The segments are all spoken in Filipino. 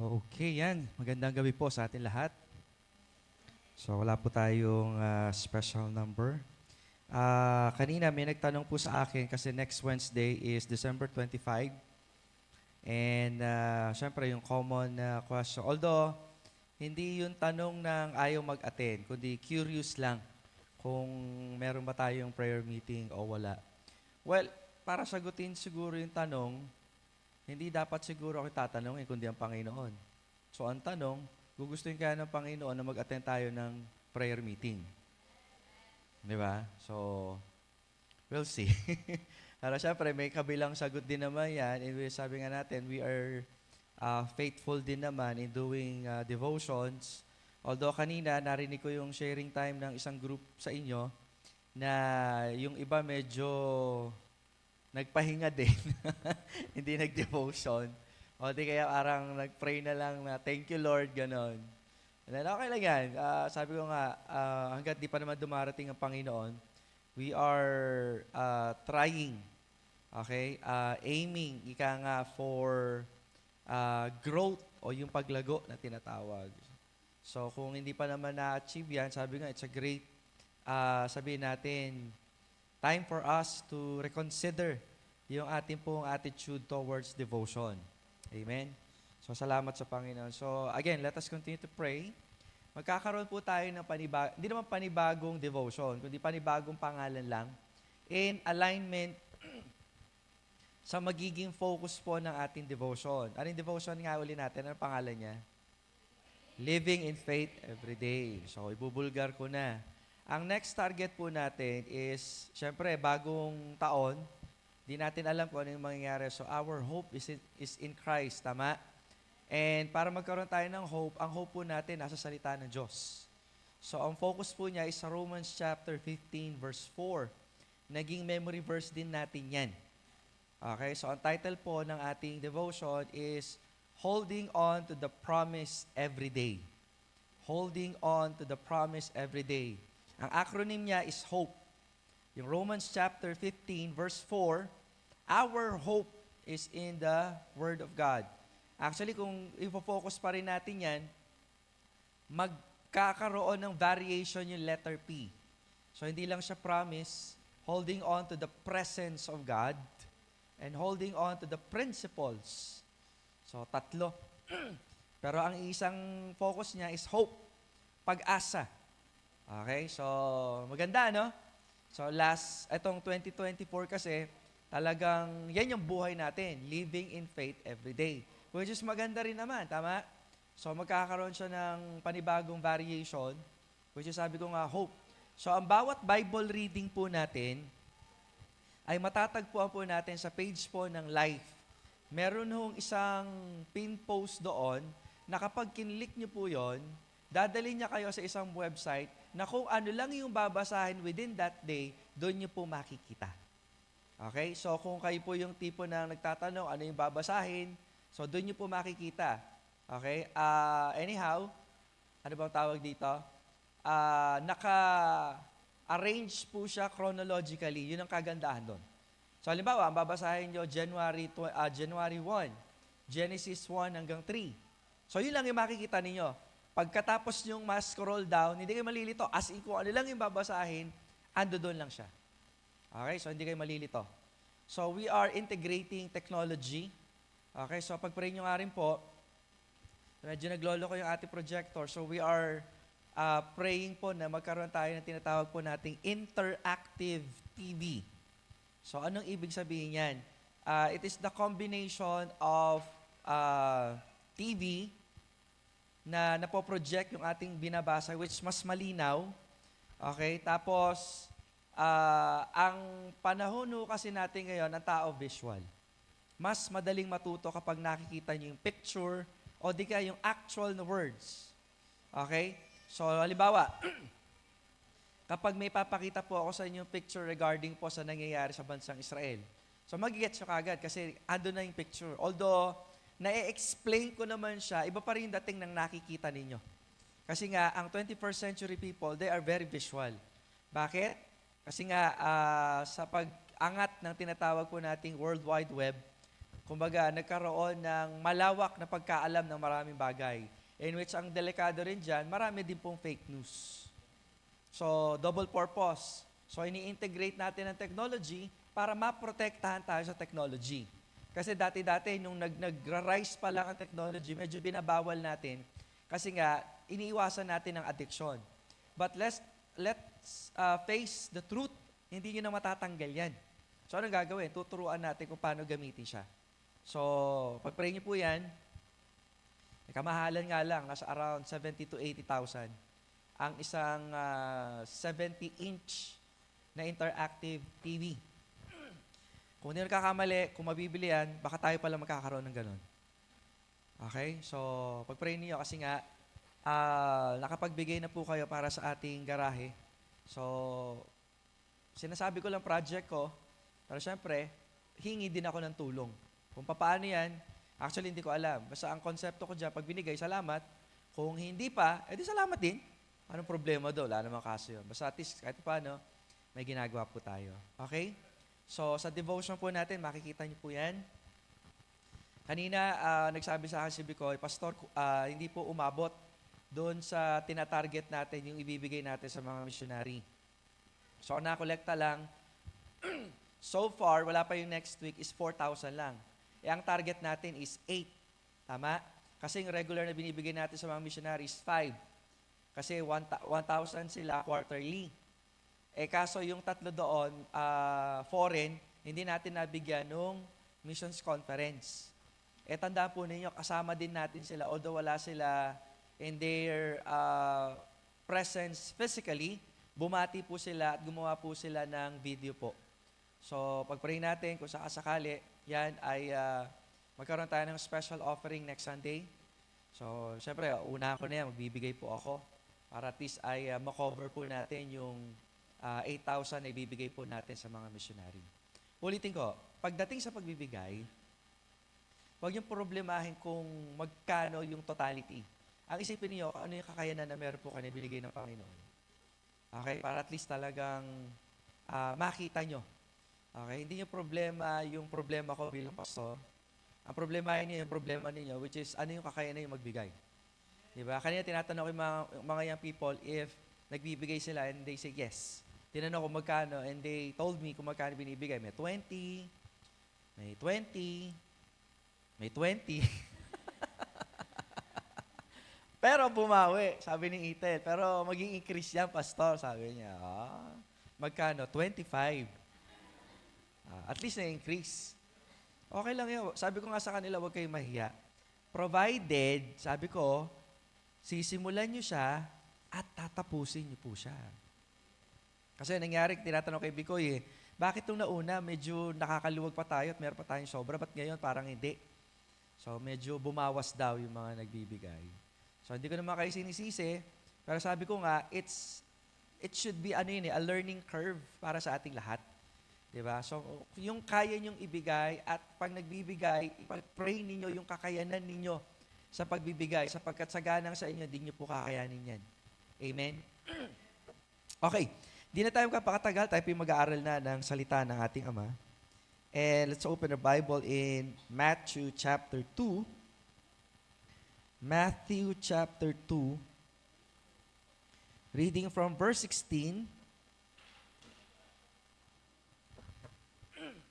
Okay, yan. Magandang gabi po sa atin lahat. So wala po tayong special number. Kanina may nagtanong po sa akin kasi next Wednesday is December 25. And syempre yung common question. Although, hindi yung tanong ng ayaw mag-attend, kundi curious lang kung meron ba tayong prayer meeting o wala. Well, para sagutin siguro yung tanong, hindi dapat siguro ako tatanungin kundi ang Panginoon. So ang tanong, gugustuhin kaya ng Panginoon na mag-attend tayo ng prayer meeting. Di ba? So, we'll see. Pero syempre, may kabilang sagot din naman yan. And sabi nga natin, we are faithful din naman in doing devotions. Although kanina, narinig ko yung sharing time ng isang group sa inyo na yung iba medyo nagpahinga din. Hindi nag-devotion. O di kaya parang nag-pray na lang na, thank you Lord, ganon. And then okay lang yan. Sabi ko nga, hanggat di pa naman dumarating ang Panginoon, we are trying, okay? Aiming, ika nga, for growth o yung paglago na tinatawag. So kung hindi pa naman na-achieve yan, sabi nga, it's a great, sabihin natin, time for us to reconsider yung ating pong attitude towards devotion. Amen? So, salamat sa Panginoon. So, again, let us continue to pray. Magkakaroon po tayo ng hindi naman panibagong devotion, kundi panibagong pangalan lang in alignment sa magiging focus po ng ating devotion. Anong devotion nga uli natin? Anong pangalan niya? Living in Faith Every Day. So, ibubulgar ko na. Ang next target po natin is, syempre, bagong taon, di natin alam kung ano yung mangyayari. So, our hope is in Christ, tama? And para magkaroon tayo ng hope, ang hope po natin nasa salita ng Diyos. So, ang focus po niya is sa Romans chapter 15, verse 4. Naging memory verse din natin yan. Okay, so ang title po ng ating devotion is Holding on to the Promise Every Day. Holding on to the Promise Every Day. Ang acronym niya is HOPE. Yung Romans chapter 15, verse 4, our hope is in the Word of God. Actually, kung ifo-focus pa rin natin yan, magkakaroon ng variation yung letter P. So, hindi lang siya promise, holding on to the presence of God, and holding on to the principles. So, tatlo. Pero ang isang focus niya is hope, pag-asa. Okay, so maganda, no? So itong 2024 kasi, talagang yan yung buhay natin, living in faith every day. Which is maganda rin naman, tama? So magkakaroon siya ng panibagong variation, which is sabi ko nga, hope. So ang bawat Bible reading po natin, ay matatagpuan po natin sa page po ng Life. Meron hong isang pin post doon, na kapag kinlik nyo po yon, dadalhin niya kayo sa isang website na kung ano lang yung babasahin within that day, doon niyo po makikita. Okay? So, kung kayo po yung tipo na nagtatanong ano yung babasahin, so doon niyo po makikita. Okay? Anyhow, ano bang tawag dito? Naka-arrange po siya chronologically. Yun ang kagandahan doon. So, halimbawa, ang babasahin nyo January 1, Genesis 1 hanggang 3. So, yun lang yung makikita ninyo. Pagkatapos nyong scroll down, hindi kayo malilito. As in, kung ano lang yung babasahin, ando doon lang siya. Okay? So, hindi kayo malilito. So, we are integrating technology. Okay? So, pag-pray nyo nga rin po, medyo naglolo ko yung ating projector. So, we are praying po na magkaroon tayo ng tinatawag po nating interactive TV. So, anong ibig sabihin yan? It is the combination of TV na napoproject yung ating binabasa, which mas malinaw. Okay? Tapos, ang panahon kasi natin ngayon, ang tao visual. Mas madaling matuto kapag nakikita niyo yung picture o di kaya yung actual na words. Okay? So, halimbawa, kapag may papakita po ako sa inyo picture regarding po sa nangyayari sa bansang Israel, so mag-gets nyo kagad kasi ando na yung picture. Although, na-explain ko naman siya, iba pa rin yung dating ng nakikita ninyo. Kasi nga, ang 21st century people, they are very visual. Bakit? Kasi nga, sa pag-angat ng tinatawag po nating World Wide Web, kumbaga, nagkaroon ng malawak na pagkaalam ng maraming bagay. In which ang delikado rin dyan, marami din pong fake news. So, double purpose. So, ini-integrate natin ang technology para maprotektahan tayo sa technology. Kasi dati-dati, nung nag-rise pa lang ang technology, medyo binabawal natin. Kasi nga, iniiwasan natin ang addiction. But let's face the truth. Hindi nyo na matatanggal yan. So, anong gagawin? Tuturuan natin kung paano gamitin siya. So, pag-pray nyo po yan, kamahalan nga lang, nasa around 70 to 80,000. Ang isang 70-inch na interactive TV. Kung hindi nagkakamali, kung mabibili yan, baka tayo pala magkakaroon ng ganun. Okay? So, pag-pray niyo kasi nga, nakapagbigay na po kayo para sa ating garahe. So, sinasabi ko lang project ko, pero syempre, hingi din ako ng tulong. Kung paano yan, actually hindi ko alam. Basta ang konsepto ko dyan, pag binigay, salamat. Kung hindi pa, edi salamat din. Anong problema doon? Wala namang kaso yun. Basta at least, kahit paano, may ginagawa po tayo. Okay? So, sa devotion po natin, makikita niyo po yan. Kanina, nagsabi sa akin si Bicoy, Pastor, hindi po umabot doon sa tinatarget natin yung ibibigay natin sa mga missionary. So, nakolekta lang. So far, wala pa yung next week is 4,000 lang. Ang target natin is 8. Tama? Kasi yung regular na binibigay natin sa mga missionaries, 5. Kasi 1,000 sila quarterly. Kaso yung tatlo doon, foreign, hindi natin nabigyan nung missions conference. Tandaan po ninyo, kasama din natin sila, although wala sila in their presence physically, bumati po sila at gumawa po sila ng video po. So, pag-pray natin, kung sakasakali, yan ay magkaroon tayo ng special offering next Sunday. So, syempre, una ko na yan, magbibigay po ako para at least ay makover po natin yung 8,000 na ibibigay po natin sa mga missionary. Ulitin ko, pagdating sa pagbibigay, huwag yung problemahin kung magkano yung totality. Ang isipin niyo, ano yung kakayanan na meron po kayo binigay ng Panginoon. Okay? Para at least talagang makita nyo. Okay? Hindi nyo problema yung problema ko bilang pastor. Ang problema niyo yung problema ninyo, which is ano yung kakayanan yung magbigay. Diba? Kanina tinatanong ko yung mga young people if nagbibigay sila and they say yes. Tinanong ko magkano and they told me kung magkano binibigay. May 20, may 20, may 20. Pero bumawi, sabi ni Ethel. Pero maging increase yan, pastor, sabi niya. Magkano? 25. At least na-increase. Okay lang yun. Sabi ko nga sa kanila, huwag kayong mahiya. Provided, sabi ko, sisimulan nyo siya at tatapusin nyo po siya. Kasi nangyari, tinatanong kay Bicoy, bakit nung nauna, medyo nakakaluwag pa tayo at meron pa tayong sobra, ba't ngayon parang hindi? So, medyo bumawas daw yung mga nagbibigay. So, hindi ko naman kayo sinisisi, pero sabi ko nga, it should be a learning curve para sa ating lahat. Diba? So, yung kaya nyong ibigay at pag nagbibigay, ipag-pray ninyo yung kakayanan ninyo sa pagbibigay, sapagkat saganang sa inyo, di nyo po kakayanin yan. Amen? Okay. Di na tayo kapakatagal, tayo po mag-aaral na ng salita ng ating Ama. And let's open the Bible in Matthew chapter 2. Matthew chapter 2, reading from verse 16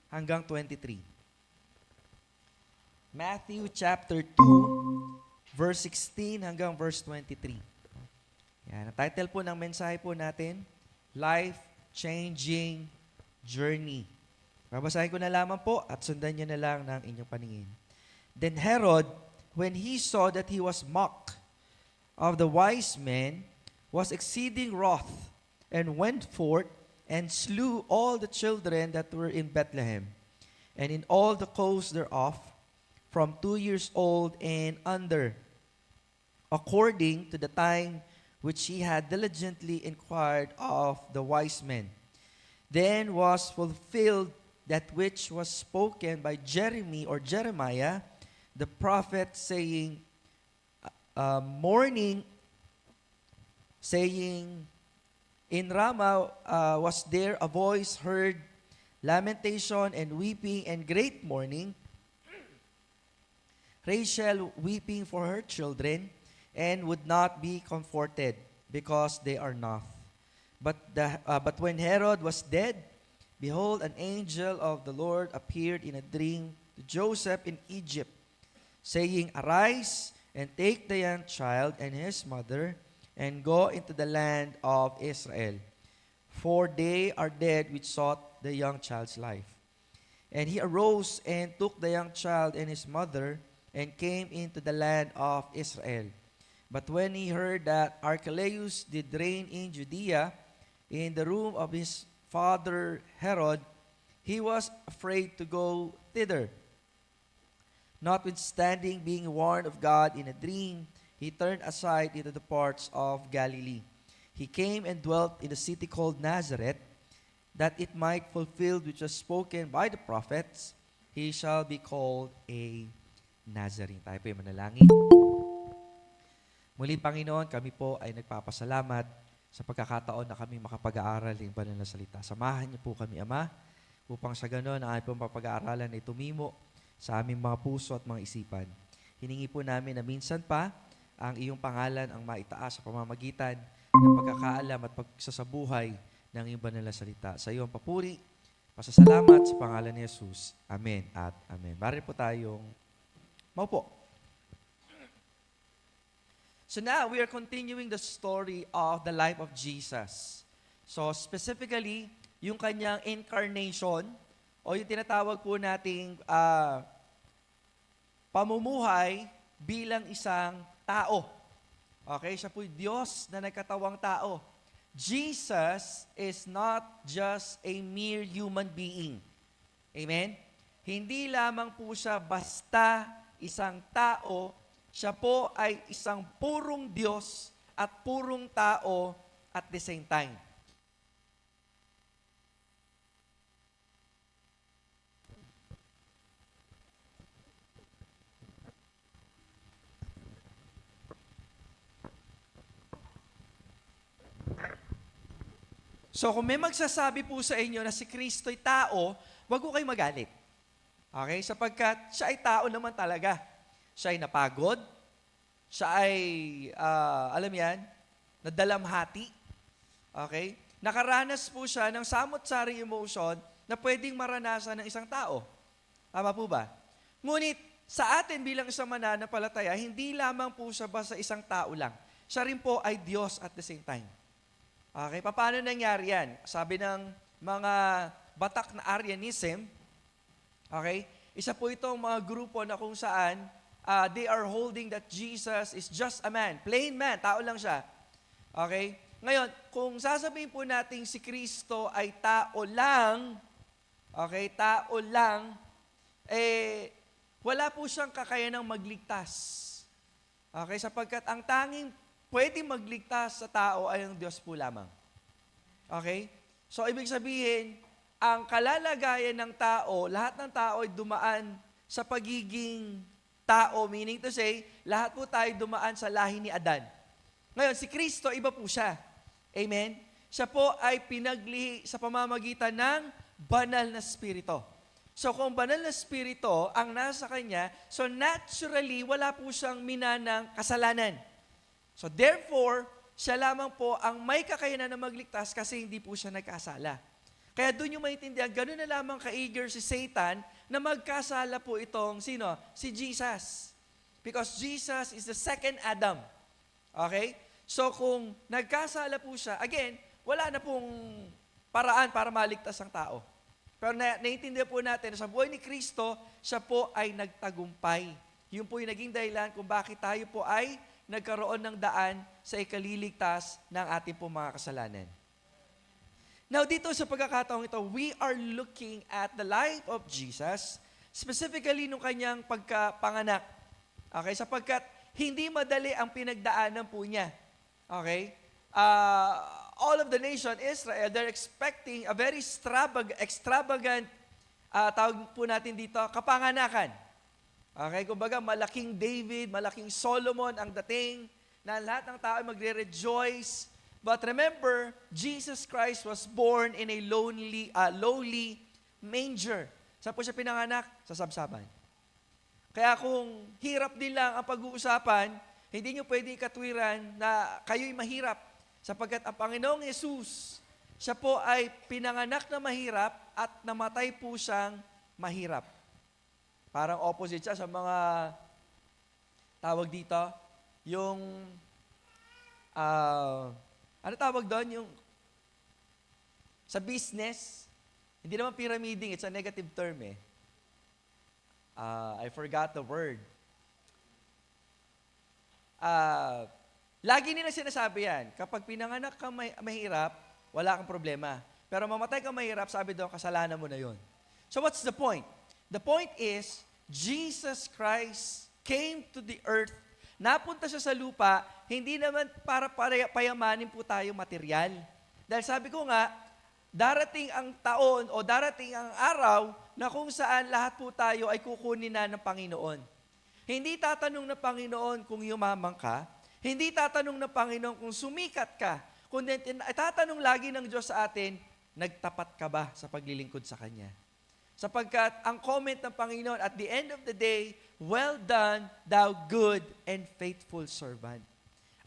hanggang 23. Matthew chapter 2, verse 16 hanggang verse 23. Yan, ang title po ng mensahe po natin, Life-Changing Journey. Babasahin ko na lamang po at sundan niyo na lang ng inyong paningin. Then Herod, when he saw that he was mocked of the wise men, was exceeding wroth, and went forth and slew all the children that were in Bethlehem, and in all the coasts thereof, from 2 years old and under, according to the time which he had diligently inquired of the wise men. Then was fulfilled that which was spoken by Jeremiah, the prophet, saying, in Ramah was there a voice heard, lamentation and weeping and great mourning. Rachel weeping for her children, and would not be comforted, because they are not. But when Herod was dead, behold, an angel of the Lord appeared in a dream to Joseph in Egypt, saying, Arise, and take the young child and his mother, and go into the land of Israel, for they are dead which sought the young child's life. And he arose and took the young child and his mother, and came into the land of Israel. But when he heard that Archelaus did reign in Judea, in the room of his father Herod, he was afraid to go thither. Notwithstanding, being warned of God in a dream, he turned aside into the parts of Galilee. He came and dwelt in a city called Nazareth, that it might fulfill which was spoken by the prophets, he shall be called a Nazarene. Tayo po yung manalangin. Muli, Panginoon, kami po ay nagpapasalamat sa pagkakataon na kami makapag-aaral ng banal na salita. Samahan niyo po kami, Ama, upang sa ganon ang aming pong pag-aaralan ay tumimo sa aming mga puso at mga isipan. Hiningi po namin na minsan pa ang iyong pangalan ang maitaas sa pamamagitan ng pagkakaalam at pagsasabuhay ng iyong banal na salita. Sa iyong papuri, pasasalamat sa pangalan ni Jesus. Amen at amen. Bari po tayong maupo. So now, we are continuing the story of the life of Jesus. So specifically, yung kanyang incarnation, o yung tinatawag po nating pamumuhay bilang isang tao. Okay, siya po Diyos na nagkatawang tao. Jesus is not just a mere human being. Amen? Hindi lamang po siya basta isang tao, siya po ay isang purong Diyos at purong tao at the same time. So kung may magsasabi po sa inyo na si Kristo'y tao, wag ko kayo magalit. Okay? Sapagkat siya ay tao naman talaga. Siya ay napagod. Siya ay, alam yan, nadalamhati. Okay? Nakaranas po siya ng samot-saring emotion na pwedeng maranasan ng isang tao. Tama po ba? Ngunit sa atin bilang isang mananampalataya, hindi lamang po siya basta isang tao lang. Siya rin po ay Diyos at the same time. Okay, paano nangyari yan? Sabi ng mga batak na Arianism, okay, isa po itong mga grupo na kung saan they are holding that Jesus is just a man, plain man, tao lang siya. Okay? Ngayon, kung sasabihin po natin si Kristo ay tao lang, okay, tao lang, wala po siyang kakayanang magligtas. Okay, sapagkat ang tanging pwede magligtas sa tao ay ang Diyos po lamang. Okay? So, ibig sabihin, ang kalalagayan ng tao, lahat ng tao ay dumaan sa pagiging tao, meaning to say, lahat po tayo dumaan sa lahi ni Adan. Ngayon, si Kristo, iba po siya. Amen? Siya po ay pinaglihi sa pamamagitan ng banal na spirito. So, kung banal na spirito ang nasa kanya, so naturally, wala po siyang minanang kasalanan. So therefore, siya lamang po ang may kakayanan na magligtas kasi hindi po siya nagkasala. Kaya doon yung maintindihan, gano'n na lamang ka-eager si Satan na magkasala po itong sino? Si Jesus. Because Jesus is the second Adam. Okay? So kung nagkasala po siya, again, wala na pong paraan para maligtas ang tao. Pero naiintindihan po natin na sa buhay ni Kristo, siya po ay nagtagumpay. Yun po yung naging dahilan kung bakit tayo po ay nagkaroon ng daan sa ikaliligtas ng ating pong mga kasalanan. Now, dito sa pagkakataong ito, we are looking at the life of Jesus, specifically nung kanyang pagkapanganak. Okay? Sapagkat hindi madali ang pinagdaanan po niya. Okay? All of the nation, Israel, they're expecting a very extravagant, tawag po natin dito, kapanganakan. Okay, kumbaga malaking David, malaking Solomon ang dating na lahat ng tao ay magre-rejoice. But remember, Jesus Christ was born in a lowly manger. Saan po siya pinanganak? Sa sabsaban. Kaya kung hirap din lang ang pag-uusapan, hindi nyo pwede ikatwiran na kayo'y mahirap. Sapagkat ang Panginoong Yesus, siya po ay pinanganak na mahirap at namatay po siyang mahirap. Parang opposite siya sa mga tawag dito, yung, ano tawag doon? Yung sa business, hindi naman pyramiding, it's a negative term eh. I forgot the word. Lagi nila sinasabi yan, kapag pinanganak ka mahirap, wala kang problema. Pero mamatay ka mahirap, sabi doon, kasalanan mo na yon. So what's the point? The point is, Jesus Christ came to the earth, napunta siya sa lupa, hindi naman para payamanin po tayo material. Dahil sabi ko nga, darating ang taon o darating ang araw na kung saan lahat po tayo ay kukunin na ng Panginoon. Hindi tatanong ng Panginoon kung yumaman ka, hindi tatanong ng Panginoon kung sumikat ka, kundi tatanong lagi ng Diyos sa atin, nagtapat ka ba sa paglilingkod sa Kanya? Sapagkat ang comment ng Panginoon at the end of the day, well done, thou good and faithful servant.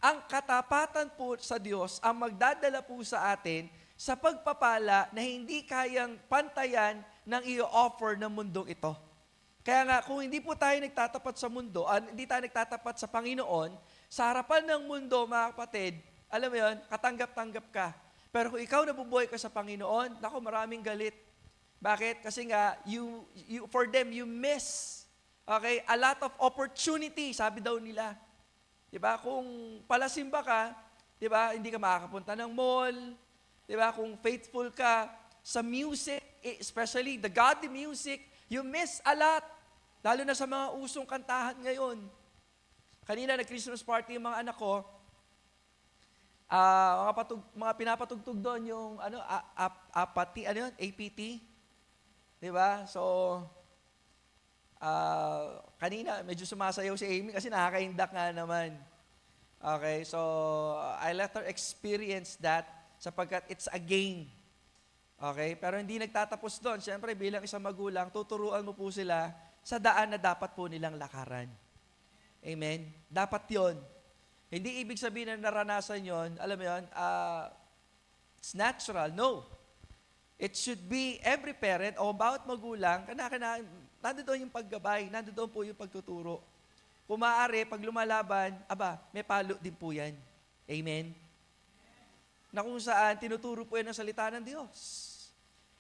Ang katapatan po sa Diyos ang magdadala po sa atin sa pagpapala na hindi kayang pantayan ng i-offer ng mundong ito. Kaya nga, kung hindi po tayo nagtatapat sa mundo, hindi tayo nagtatapat sa Panginoon, sa harapan ng mundo, mga kapatid, alam mo yun, katanggap-tanggap ka. Pero kung ikaw nabubuhay ka sa Panginoon, naku, maraming galit. Bakit? Kasi nga, for them, you miss, okay, a lot of opportunity, sabi daw nila. Diba? Kung palasimba ka, diba, hindi ka makakapunta ng mall, diba? Kung faithful ka sa music, especially the godly music, you miss a lot. Lalo na sa mga usong kantahan ngayon. Kanina, nag-Christmas party yung mga anak ko, mga pinapatugtog doon yung APT. Diba? So, kanina, medyo sumasayaw si Amy kasi nakakaindak nga naman. Okay, so I let her experience that sapagkat it's a game. Okay, pero hindi nagtatapos doon. Siyempre, bilang isang magulang, tuturuan mo po sila sa daan na dapat po nilang lakaran. Amen? Dapat yon. Hindi ibig sabihin na naranasan yon, alam mo yon, it's natural. No. It should be every parent o bawat magulang, nandoon yung paggabay, nandoon po yung pagtuturo. Kung maaari, pag lumalaban, may palo din po yan. Amen? Na kung saan, tinuturo po yan ang salita ng Diyos.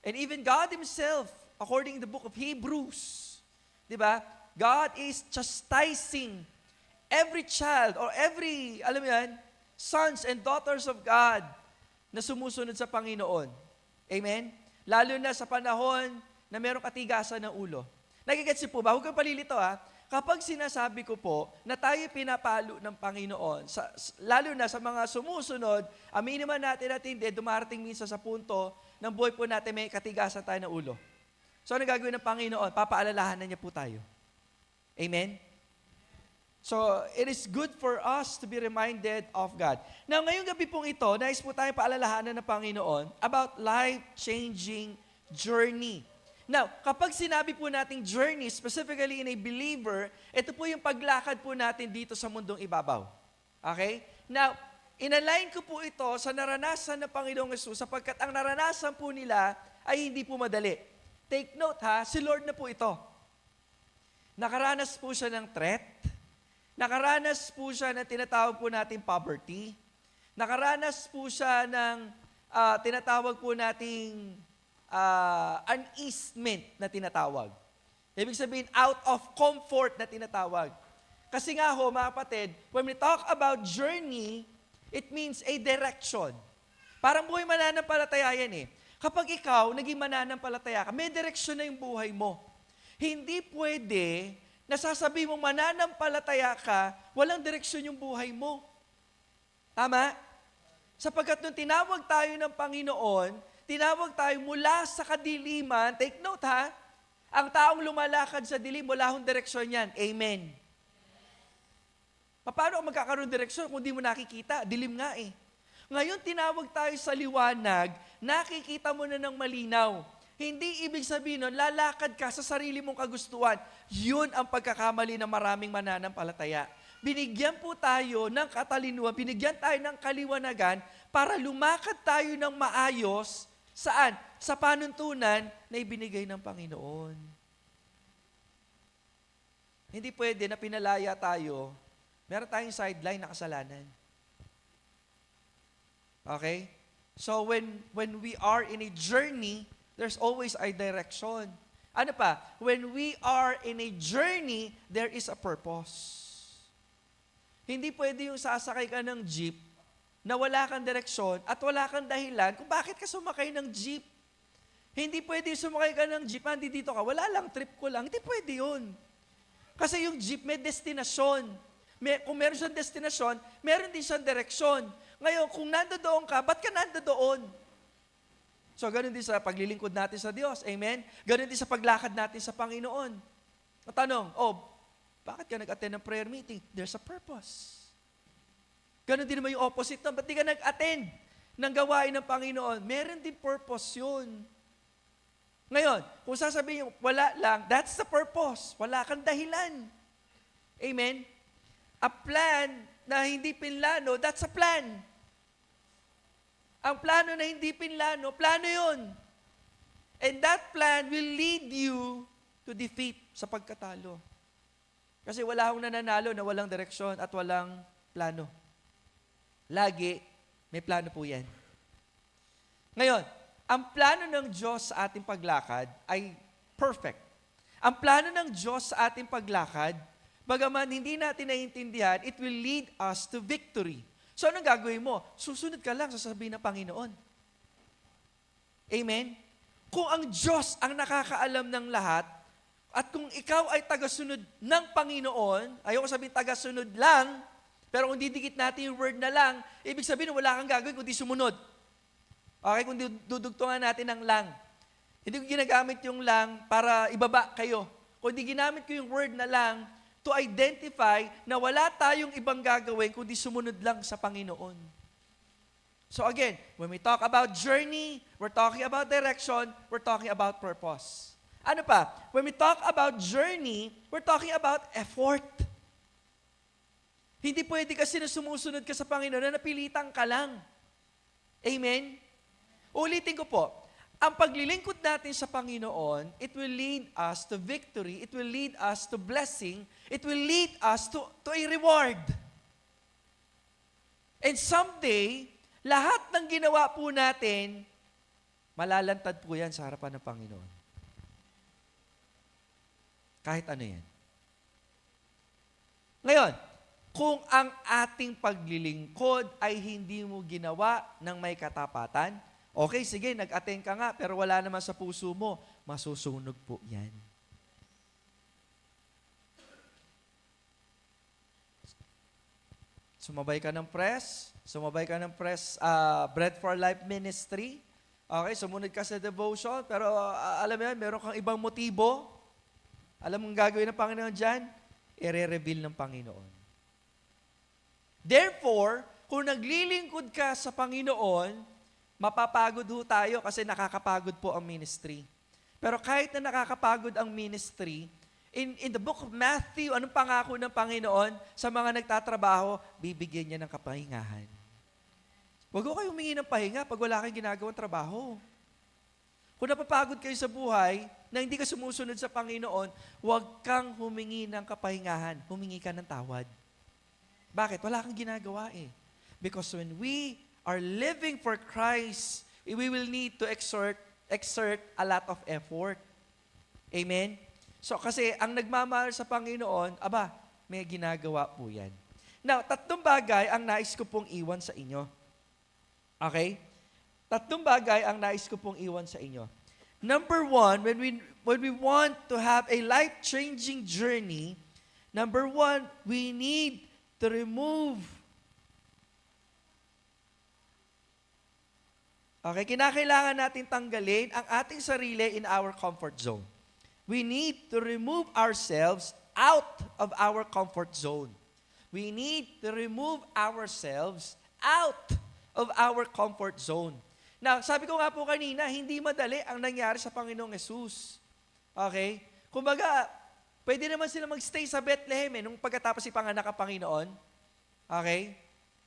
And even God Himself, according to the book of Hebrews, di ba? God is chastising every child or every, alam mo yan, sons and daughters of God na sumusunod sa Panginoon. Amen? Lalo na sa panahon na merong katigasan ng ulo. Nagigets niyo po ba? Huwag kang palilito ha. Kapag sinasabi ko po na tayo pinapalo ng Panginoon, lalo na sa mga sumusunod, aminin man natin at hindi, dumarating minsan sa punto ng buhay po natin may katigasan tayo ng ulo. So ano gagawin ng Panginoon? Papaalalahanan niya po tayo. Amen? So, it is good for us to be reminded of God. Now, ngayong gabi pong ito, nais po tayo paalalahanan ng Panginoon about life-changing journey. Now, kapag sinabi po nating journey, specifically in a believer, ito po yung paglakad po natin dito sa mundong ibabaw. Okay? Now, inalign ko po ito sa naranasan ng Panginoong Yesus sapagkat ang naranasan po nila ay hindi po madali. Take note ha, si Lord na po ito. Nakaranas po siya ng threat. Nakaranas po siya ng tinatawag po natin poverty. Nakaranas po siya ng tinatawag po nating uneasement na tinatawag. Ibig sabihin, out of comfort na tinatawag. Kasi nga ho, mga kapatid, when we talk about journey, it means a direction. Parang buhay mananampalataya yan eh. Kapag ikaw, naging mananampalataya ka, may direksyon na yung buhay mo. Hindi pwede nasasabi mong mananampalataya ka, walang direksyon yung buhay mo. Tama? Sapagkat nung tinawag tayo ng Panginoon, tinawag tayo mula sa kadiliman, take note ha, ang taong lumalakad sa dilim, wala hong direksyon yan. Amen. Paano ako magkakaroon direksyon kung di mo nakikita? Dilim nga eh. Ngayon tinawag tayo sa liwanag, nakikita mo na ng malinaw. Hindi ibig sabihin nun, lalakad ka sa sarili mong kagustuhan. Yun ang pagkakamali ng maraming mananampalataya. Binigyan po tayo ng katalinuhan, binigyan tayo ng kaliwanagan para lumakad tayo ng maayos. Saan? Sa panuntunan na ibinigay ng Panginoon. Hindi pwede na pinalaya tayo, meron tayong sideline na kasalanan. Okay? So when we are in a journey, there's always a direction. Ano pa? When we are in a journey, there is a purpose. Hindi pwede yung sasakay ka ng jeep na wala kang direksyon at wala kang dahilan kung bakit ka sumakay ng jeep. Hindi pwede yung sumakay ka ng jeep, hindi dito ka, wala lang, trip ko lang. Hindi pwede yun. Kasi yung jeep may destinasyon. Kung meron siyang destinasyon, meron din siyang direksyon. Ngayon, kung nandoon ka, ba't ka nandoon? So, ganun din sa paglilingkod natin sa Diyos. Amen? Ganun din sa paglakad natin sa Panginoon. Matanong, bakit ka nag-attend ng prayer meeting? There's a purpose. Ganun din naman yung opposite nun. Ba't di ka nag-attend ng gawain ng Panginoon? Meron din purpose yun. Ngayon, kung sasabihin yung wala lang, that's the purpose. Wala kang dahilan. Amen? A plan na hindi pinlano, that's a plan. Ang plano na hindi pinlano, plano yun. And that plan will lead you to defeat sa pagkatalo. Kasi wala akong nananalo na walang direksyon at walang plano. Lagi, may plano po yan. Ngayon, ang plano ng Diyos sa ating paglakad ay perfect. Ang plano ng Diyos sa ating paglakad, bagaman hindi natin naiintindihan, it will lead us to victory. So anong gagawin mo? Susunod ka lang sa sasabihin ng Panginoon. Amen? Kung ang Diyos ang nakakaalam ng lahat, at kung ikaw ay tagasunod ng Panginoon, ayoko sabihin tagasunod lang, pero kung didikit natin yung word na lang, ibig sabihin wala kang gagawin kundi sumunod. Okay, kung dudugtungan natin ng lang. Hindi ko ginagamit yung lang para ibaba kayo. Kundi ginamit ko yung word na lang to identify na wala tayong ibang gagawin kundi sumunod lang sa Panginoon. So again, when we talk about journey, we're talking about direction, we're talking about purpose. Ano pa? When we talk about journey, we're talking about effort. Hindi pwede kasi na sumusunod ka sa Panginoon na napilitan ka lang. Amen? Ulitin ko po, ang paglilingkod natin sa Panginoon, it will lead us to victory, it will lead us to blessing, it will lead us to a reward. And someday, lahat ng ginawa po natin, malalantad po yan sa harapan ng Panginoon. Kahit ano yan. Ngayon, kung ang ating paglilingkod ay hindi mo ginawa ng may katapatan, okay, sige, nag-attend ka nga, pero wala naman sa puso mo, masusunog po yan. Sumabay ka ng press, Bread for Life Ministry. Okay, sumunod ka sa devotion, pero alam mo yan, meron kang ibang motibo. Alam mong gagawin ng Panginoon dyan? I-reveal ng Panginoon. Therefore, kung naglilingkod ka sa Panginoon, mapapagod ho tayo kasi nakakapagod po ang ministry. Pero kahit na nakakapagod ang ministry, in the book of Matthew, anong pangako ng Panginoon sa mga nagtatrabaho? Bibigyan niya ng kapahingahan. Huwag ko kayo humingi ng pahinga pag wala kayong ginagawang trabaho. Kung napapagod kayo sa buhay na hindi ka sumusunod sa Panginoon, huwag kang humingi ng kapahingahan. Humingi ka ng tawad. Bakit? Wala kang ginagawa eh. Because when we are living for Christ, we will need to exert a lot of effort. Amen? So kasi ang nagmamahal sa Panginoon, may ginagawa po yan. Now, 3 bagay ang nais ko pong iwan sa inyo. Okay? 3 bagay ang nais ko pong iwan sa inyo. Number 1, when we want to have a life-changing journey, number 1, we need to remove. Okay, kinakailangan natin tanggalin ang ating sarili in our comfort zone. We need to remove ourselves out of our comfort zone. We need to remove ourselves out of our comfort zone. Now, sabi ko nga po kanina, hindi madali ang nangyari sa Panginoong Yesus. Okay? Kumbaga, pwede naman sila magstay sa Bethlehem nung pagkatapos ipanganak ang Panginoon. Okay?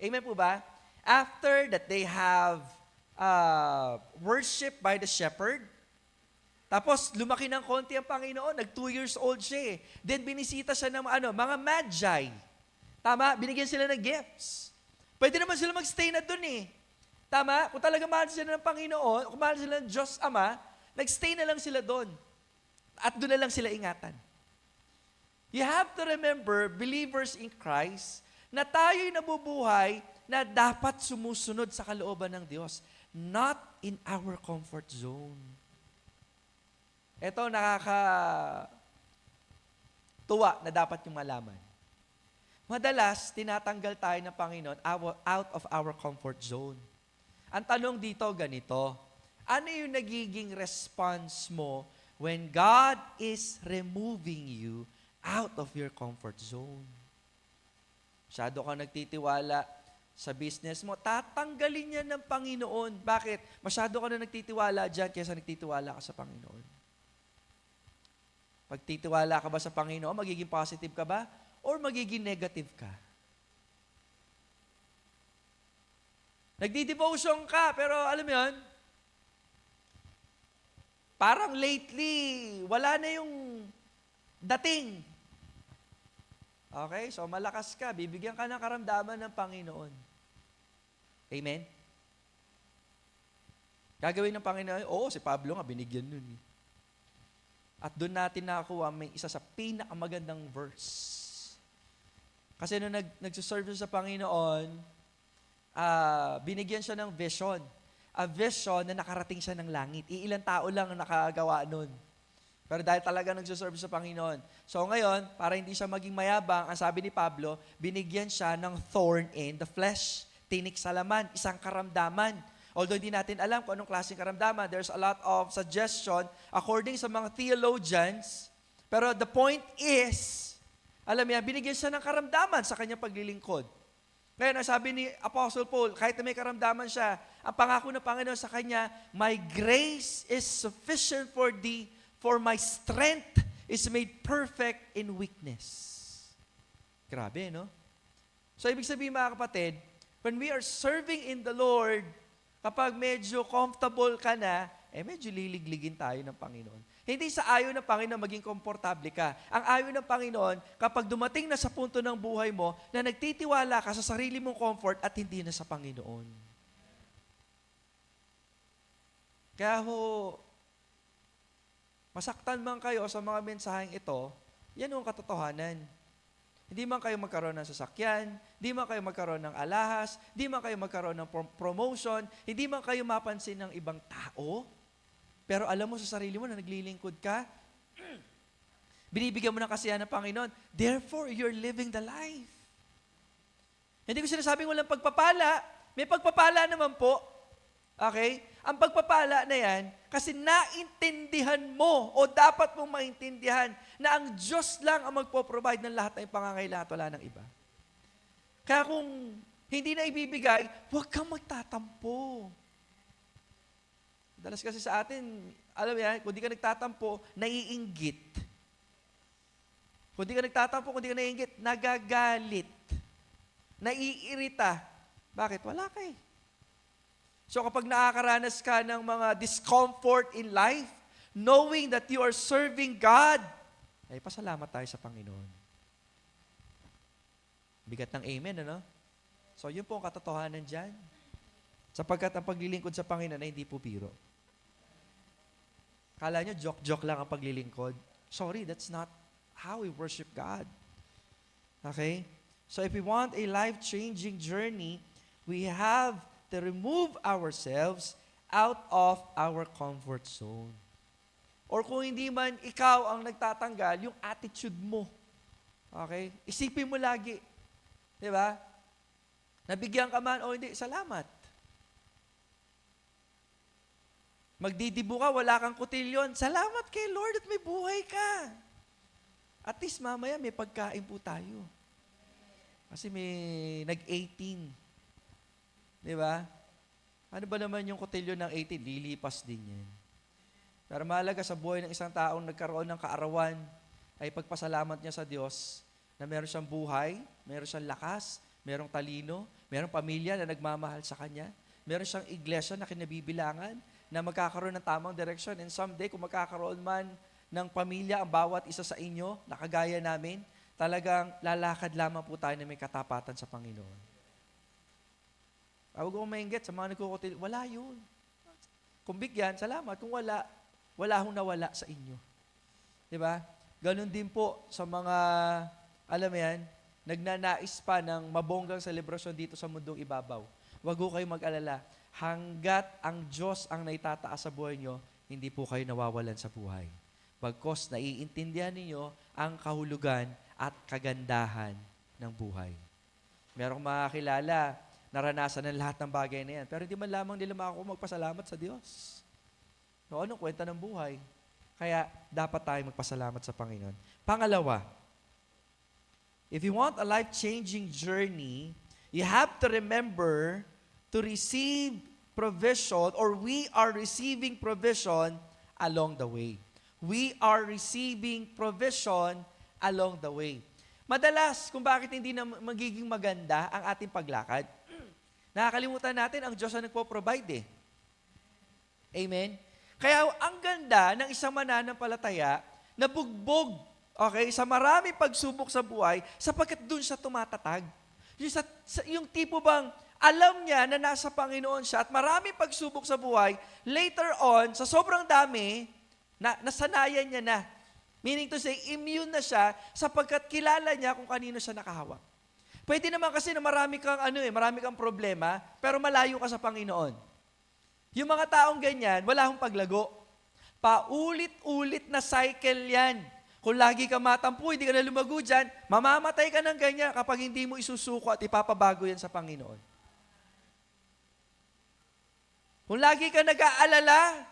Amen po ba? After that they have worship by the shepherd, tapos lumaki ng konti ang Panginoon, nag 2 years old siya eh. Then binisita siya ng mga magi. Tama? Binigyan sila ng gifts. Pwede naman sila magstay na dun eh. Tama? Kung talaga mahal sila ng Panginoon, kung mahal sila ng Diyos Ama, nagstay na lang sila doon. At doon na lang sila ingatan. You have to remember, believers in Christ, na tayo'y nabubuhay na dapat sumusunod sa kalooban ng Diyos, not in our comfort zone. Ito nakakatuwa na dapat yung malaman. Madalas, tinatanggal tayo ng Panginoon out of our comfort zone. Ang tanong dito, ganito, ano yung nagiging response mo when God is removing you out of your comfort zone? Masyado ka nagtitiwala sa business mo, tatanggalin yan ng Panginoon. Bakit? Masyado ka na nagtitiwala dyan kaysa nagtitiwala ka sa Panginoon. Pagtitiwala ka ba sa Panginoon, magiging positive ka ba? Or magiging negative ka? Nagdi-devotion ka, pero alam mo yun, parang lately, wala na yung dating. Okay? So malakas ka, bibigyan ka ng karamdaman ng Panginoon. Amen? Gagawin ng Panginoon, oo, si Pablo nga, binigyan nun eh. At doon natin nakakuha may isa sa pinakamagandang verse. Kasi nung nagsuserve sa Panginoon, binigyan siya ng vision. A vision na nakarating siya ng langit. Iilang tao lang ang nakagawa nun. Pero dahil talaga nagsuserve sa Panginoon. So ngayon, para hindi siya maging mayabang, ang sabi ni Pablo, binigyan siya ng thorn in the flesh. Tinik sa laman, isang karamdaman. Although hindi natin alam kung anong klaseng karamdaman, there's a lot of suggestion according sa mga theologians. Pero the point is, alam niya, binigyan siya ng karamdaman sa kanyang paglilingkod. Ngayon, ang sabi ni Apostle Paul, kahit na may karamdaman siya, ang pangako ng Panginoon sa kanya, my grace is sufficient for thee, for my strength is made perfect in weakness. Grabe, no? So, ibig sabihin mga kapatid, when we are serving in the Lord, kapag medyo comfortable ka na, medyo liligligin tayo ng Panginoon. Hindi sa ayaw ng Panginoon maging komportable ka. Ang ayaw ng Panginoon, kapag dumating na sa punto ng buhay mo, na nagtitiwala ka sa sarili mong comfort at hindi na sa Panginoon. Kaya masaktan man kayo sa mga mensaheng ito, yan ang katotohanan. Hindi man kayo magkaroon ng sasakyan, hindi man kayo magkaroon ng alahas, hindi man kayo magkaroon ng promotion, hindi man kayo mapansin ng ibang tao, pero alam mo sa sarili mo na naglilingkod ka, binibigyan mo ng kasiyahan ng Panginoon, therefore, you're living the life. Hindi ko sinasabing walang pagpapala, may pagpapala naman po. Okay? Ang pagpapala na yan, kasi naintindihan mo o dapat mong maintindihan na ang Diyos lang ang magpo-provide ng lahat ng pangangailangan at wala ng iba. Kaya kung hindi na ibibigay, huwag kang magtatampo. Dalas kasi sa atin, alam mo yan, kung di ka nagtatampo, naiinggit. Kung di ka nagtatampo, kung di ka naiinggit, nagagalit. Naiirita. Bakit? Wala ka eh. So kapag nakakaranas ka ng mga discomfort in life, knowing that you are serving God, ay pasalamat tayo sa Panginoon. Bigat ng amen, ano? So yun po ang katotohanan dyan. Sapagkat ang paglilingkod sa Panginoon ay hindi po biro. Kala nyo, joke-joke lang ang paglilingkod. Sorry, that's not how we worship God. Okay? So if we want a life-changing journey, we have to remove ourselves out of our comfort zone. Or kung hindi man ikaw ang nagtatanggal, yung attitude mo. Okay? Isipin mo lagi. Di ba? Nabigyan ka man o hindi, salamat. Magdidibo ka, wala kang kutilyon, salamat kay Lord at may buhay ka. At least mamaya may pagkain po tayo. Kasi may nag-18. Di ba? Ano ba naman yung kotilyo ng 18? Lilipas din yan. Pero mahalaga sa buhay ng isang taong nagkaroon ng kaarawan ay pagpasalamat niya sa Diyos na meron siyang buhay, meron siyang lakas, merong talino, merong pamilya na nagmamahal sa Kanya, meron siyang iglesia na kinabibilangan, na magkakaroon ng tamang direksyon. And someday, kung magkakaroon man ng pamilya ang bawat isa sa inyo, na kagaya namin, talagang lalakad lamang po tayo na may katapatan sa Panginoon. Huwag kong mainggit sa mga nagkukutil. Wala yun. Kung bigyan, salamat. Kung wala, wala hong nawala sa inyo. Diba? Ganon din po sa mga, alam mo yan, nagnanais pa ng mabonggang selebrasyon dito sa mundong ibabaw. Huwag ko kayong mag-alala. Hanggat ang Diyos ang naitataas sa buhay nyo, hindi po kayo nawawalan sa buhay. Bagkos naiintindihan ninyo ang kahulugan at kagandahan ng buhay. Merong makakilala, naranasan ng lahat ng bagay na yan, pero hindi man lamang nila magpasalamat sa Diyos. No, anong kwenta ng buhay? Kaya dapat tayo magpasalamat sa Panginoon. Pangalawa, if you want a life-changing journey, you have to remember to receive provision, or we are receiving provision along the way. We are receiving provision along the way. Madalas, kung bakit hindi na magiging maganda ang ating paglakad, nakakalimutan natin ang Diyos ang nagpo-provide eh. Amen? Kaya ang ganda ng isang mananampalataya na bugbog, okay, sa maraming pagsubok sa buhay, sapagkat dun siya tumatatag. Yung tipo bang alam niya na nasa Panginoon siya at maraming pagsubok sa buhay, later on, sa sobrang dami, nasanayan niya na. Meaning to say, immune na siya sapagkat kilala niya kung kanino siya nakahawak. Pwede naman kasi na marami kang problema, pero malayo ka sa Panginoon. Yung mga taong ganyan, wala akong paglago. Paulit-ulit na cycle yan. Kung lagi ka matampu, hindi ka na lumago dyan, mamamatay ka ng ganyan kapag hindi mo isusuko at ipapabago yan sa Panginoon. Kung lagi ka nag-aalala,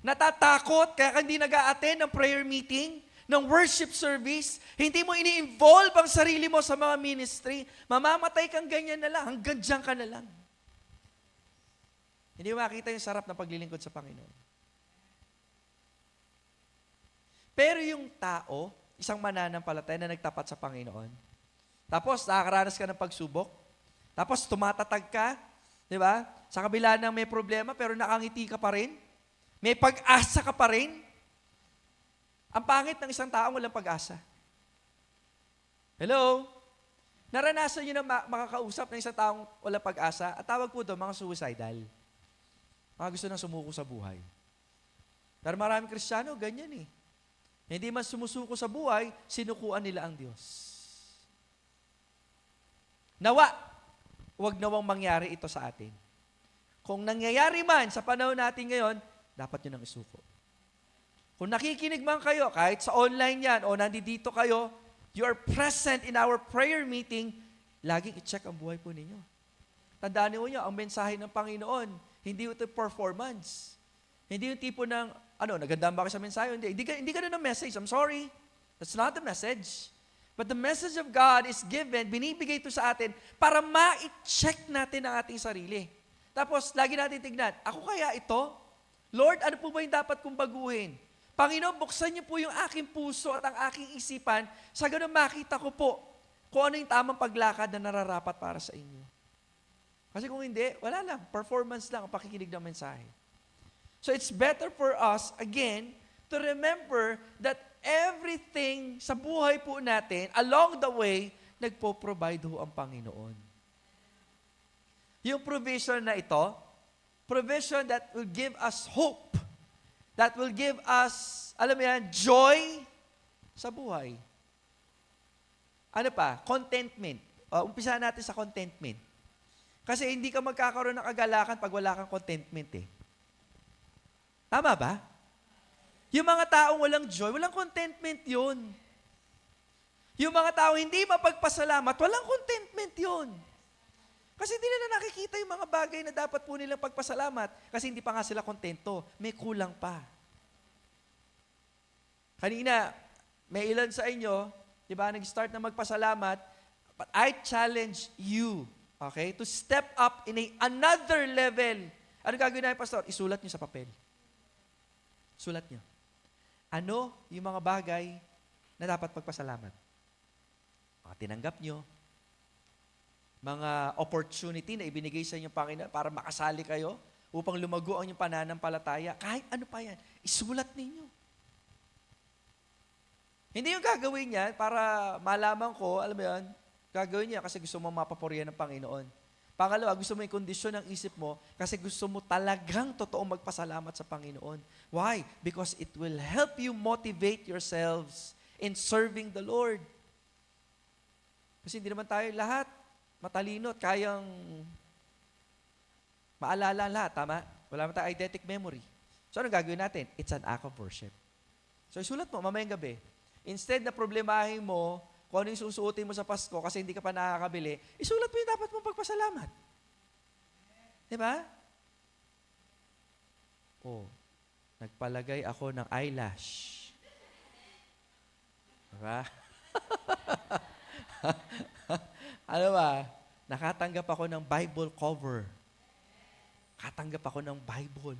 natatakot, kaya ka hindi nag-a-attend ng prayer meeting, ng worship service, hindi mo ini-involve ang sarili mo sa mga ministry, mamamatay kang ganyan na lang, hanggang dyan ka na lang. Hindi mo makita yung sarap ng paglilingkod sa Panginoon. Pero yung tao, isang mananampalataya na nagtapat sa Panginoon, tapos nakakaranas ka ng pagsubok, tapos tumatatag ka, di ba? Sa kabila ng may problema, pero nakangiti ka pa rin, may pag-asa ka pa rin. Ang pangit ng isang taong walang pag-asa. Hello? Naranasan nyo na makakausap ng isang taong walang pag-asa, at tawag po doon, mga suicidal. Mga gusto nang sumuko sa buhay. Pero maraming Kristiyano, ganyan eh. Hindi man sumusuko sa buhay, sinukuan nila ang Diyos. Nawa, huwag nawang mangyari ito sa atin. Kung nangyayari man sa panahon natin ngayon, dapat nyo nang isuko. Kung nakikinig man kayo, kahit sa online yan, o nandito kayo, you are present in our prayer meeting, laging i-check ang buhay po ninyo. Tandaan niyo, ang mensahe ng Panginoon, hindi ito performance. Hindi yung tipo ng, nagandaan ba kayo sa mensahe? Hindi ka ng message. I'm sorry. That's not the message. But the message of God is given, binibigay ito sa atin para ma-check natin ang ating sarili. Tapos, lagi natin tignan, ako kaya ito? Lord, ano po ba yung dapat kong baguhin? Panginoon, buksan niyo po yung aking puso at ang aking isipan sa ganun makita ko po kung ano yung tamang paglakad na nararapat para sa inyo. Kasi kung hindi, wala lang. Performance lang ang pakikinig ng mensahe. So it's better for us, again, to remember that everything sa buhay po natin, along the way, nagpo-provide ho ang Panginoon. Yung provision na ito, provision that will give us hope, that will give us, alam mo yan, joy sa buhay. Ano pa? Contentment. Umpisa natin sa contentment. Kasi hindi ka magkakaroon ng kagalakan pag wala kang contentment eh. Tama ba? Yung mga taong walang joy, walang contentment yun. Yung mga taong hindi mapagpasalamat, walang contentment yun. Kasi hindi nila nakikita yung mga bagay na dapat po nilang pagpasalamat kasi hindi pa nga sila kontento. May kulang pa. Kanina, may ilan sa inyo, di ba, nag-start na magpasalamat, but I challenge you, okay, to step up in another level Ano gagawin namin, Pastor? Isulat nyo sa papel. Sulat nyo. Ano yung mga bagay na dapat pagpasalamat? Mga tinanggap nyo, mga opportunity na ibinigay sa inyo, Panginoon, para makasali kayo, upang lumago ang inyong pananampalataya. Kahit ano pa yan, isulat ninyo. Hindi yung gagawin yan para malaman ko, alam mo yan, gagawin niya kasi gusto mo mapapurihan ng Panginoon. Pangalawa, gusto mo yung kondisyon ng isip mo kasi gusto mo talagang totoong magpasalamat sa Panginoon. Why? Because it will help you motivate yourselves in serving the Lord. Kasi hindi naman tayo lahat matalino at kayang maalala lahat, tama? Wala naman tayong eidetic memory. So, ano gagawin natin? It's an act of worship. So, isulat mo mamayang gabi. Instead na problemahin mo kung ano yung susuotin mo sa Pasko kasi hindi ka pa nakakabili, isulat mo yung dapat mong pagpasalamat. Diba? Nagpalagay ako ng eyelash. Diba? Ano ba? Nakatanggap ako ng Bible cover. Nakatanggap ako ng Bible.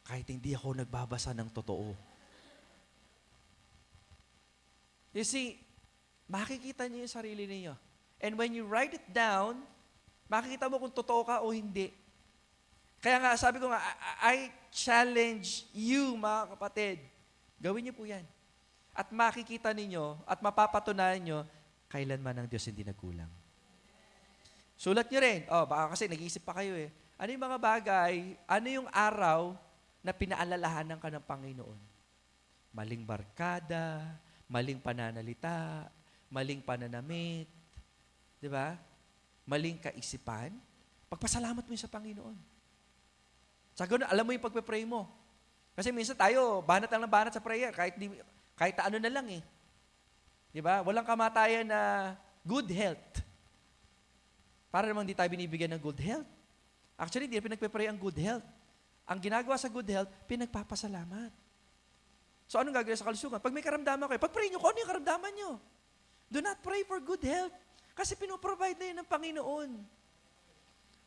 Kahit hindi ako nagbabasa ng totoo. You see, makikita niyo yung sarili niyo. And when you write it down, makikita mo kung totoo ka o hindi. Kaya nga, sabi ko nga, I challenge you, mga kapatid. Gawin niyo po yan. At makikita ninyo, at mapapatunayan nyo, kailanman ang Diyos hindi nagkulang. Sulat nyo rin. Baka kasi nag-iisip pa kayo eh. Ano yung mga bagay, ano yung araw na pinaalalahanan ka ng Panginoon? Maling barkada, maling pananalita, maling pananamit, di ba? Maling kaisipan. Pagpasalamat mo yun sa Panginoon. Sa ganun, alam mo yung pagpe-pray mo. Kasi minsan tayo, banat lang ng banat sa prayer, kahit ano na lang eh. Di ba? Walang kamatayan na good health. Para namang hindi tayo binibigyan ng good health. Actually, hindi na pinagpe-pray ang good health. Ang ginagawa sa good health, pinagpapasalamat. So, anong gagawin sa kalusugan? Pag may karamdaman kayo, pag-pray nyo kung ano yung karamdaman nyo. Do not pray for good health. Kasi pinoprovide na yun ng Panginoon.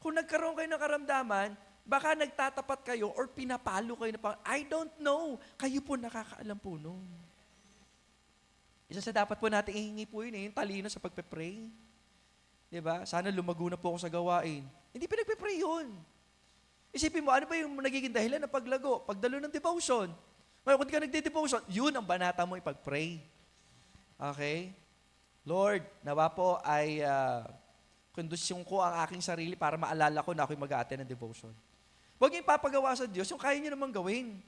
Kung nagkaroon kayo ng karamdaman, baka nagtatapat kayo or pinapalo kayo na I don't know. Kayo po nakakaalam po nun. Isa sa dapat po natin ihingi po yun yung talino sa pagpe-pray. Diba? Sana lumago na po ako sa gawain. Hindi pinagpe-pray yun. Isipin mo, ano ba yung nagiging dahilan ng paglago? Pagdalo ng devotion. Ngayon, kung di ka nagde-devotion, yun ang banata mo ipag-pray. Okay? Lord, nawa po ay kondisyon ko ang aking sarili para maalala ko na ako'y mag-a-attend ng devotion. Huwag niyo ipapagawa sa Diyos yung kaya niyo namang gawin.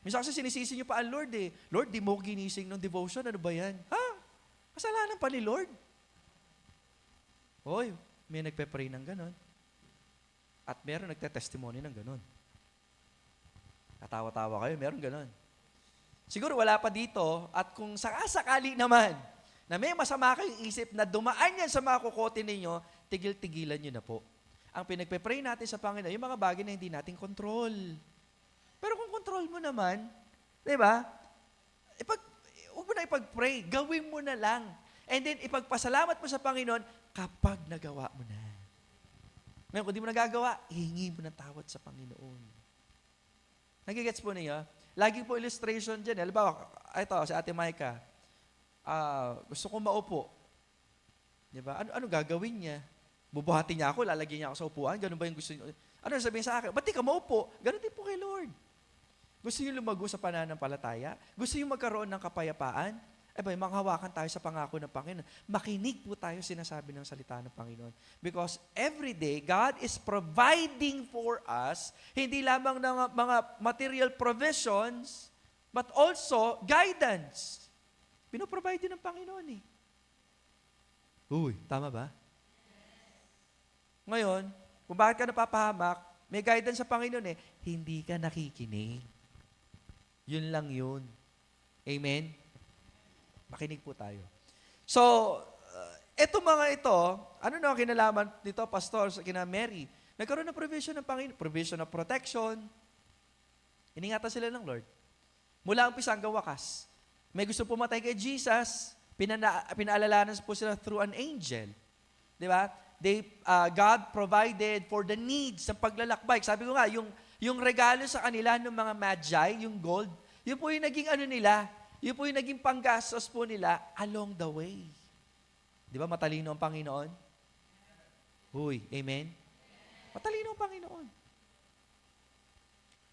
Minsan kasi sinisisi niyo pa ang Lord eh. Lord, di mo ginising ng devotion. Ano ba yan? Ha? Kasalanan pa ni Lord. Hoy, may nagpe-pray ng ganon. At meron nagte-testimony ng ganon. Katawa-tawa kayo, meron ganon. Siguro wala pa dito, at kung sakasakali naman, na may masama kayong isip na dumaan yan sa mga kukote ninyo, tigil-tigilan nyo na po. Ang pinagpe-pray natin sa Panginoon, yung mga bagay na hindi natin control. Pero kung control mo naman, di ba? Huwag mo na ipag-pray, gawin mo na lang. And then, ipagpasalamat mo sa Panginoon kapag nagawa mo na. Ngayon, kung di mo nagagawa, hihingi mo ng tawad sa Panginoon. Nagigets po niyo? Lagi po illustration dyan. Halimbawa, ito, si Ate Maika, gusto kong maupo. Di ba? Ano gagawin niya? Bubuhatin niya ako, lalagyan niya ako sa upuan, ganun ba yung gusto niyo? Ano sabihin sa akin? Ba't di ka maupo? Ganun din po kay Lord. Gusto niyo lumago sa pananampalataya? Gusto niyo magkaroon ng kapayapaan? Manghawakan tayo sa pangako ng Panginoon. Makinig po tayo sinasabi ng salita ng Panginoon. Because every day, God is providing for us, hindi lamang ng mga material provisions, but also guidance. Pinoprovide din ng Panginoon eh. Uy, tama ba? Ngayon, kung bakit ka napapahamak, may guidance sa Panginoon eh, hindi ka nakikinig. Yun lang yun. Amen? Makinig po tayo. So, eto mga ito, ano na ang kinalaman nito, Pastor, sa kina Mary? Nagkaroon ng provision ng Panginoon, provision of protection. Iningatan sila ng Lord. Mula umpisa hanggang wakas. May gusto pumatay kay Jesus, pinaalalanan po sila through an angel. Di ba? God provided for the needs ng paglalakbay. Sabi ko nga, yung regalo sa kanila ng mga magi, yung gold, yun po yung naging ano nila, yun po yung naging panggastos po nila along the way. Di ba matalino ang Panginoon? Huy, amen? Matalino ang Panginoon.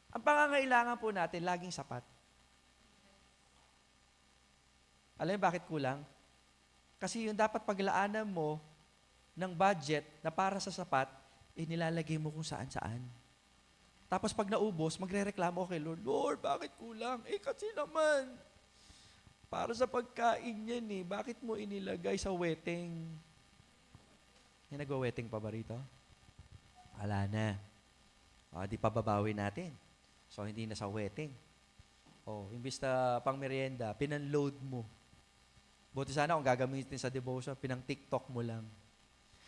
Ang pangangailangan po natin, laging sapat. Alam niyo bakit kulang? Kasi yung dapat paglaanan mo ng budget na para sa sapat, nilalagay mo kung saan-saan. Tapos pag naubos, magre-reklamo kay Lord, Lord, bakit kulang? Kasi naman, para sa pagkain yan bakit mo inilagay sa wedding? Yan, nagwa-wedding pa ba rito? Wala na. Di pa babawi natin. So, hindi na sa wedding. Imbis na pang merienda, pinanload mo. Buti sana kung gagamitin sa devotion, pinang TikTok mo lang.